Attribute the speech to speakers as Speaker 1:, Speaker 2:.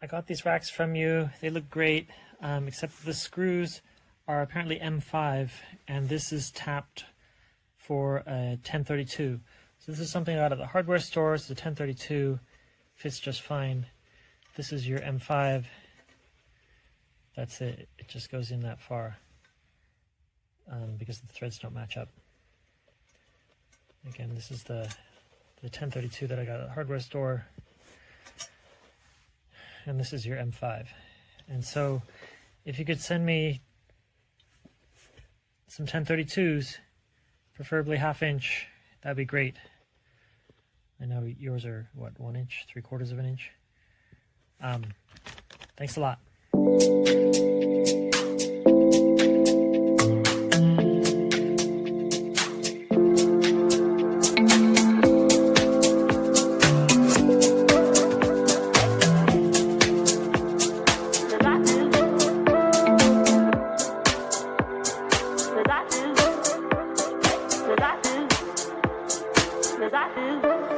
Speaker 1: I got these racks from you. They look great, except the screws are apparently M5, and this is tapped for a 1032. So this is something out of the hardware store. It's the 1032, fits just fine. This is your M5. That's it. It just goes in that far because the threads don't match up. Again, this is the 1032 that I got at the hardware store. And this is your M5. And so if you could send me some 1032s, preferably 1/2 inch, that'd be great. I know yours are, what, 1 inch, 3/4 of an inch? Thanks a lot.
Speaker 2: Cause I do.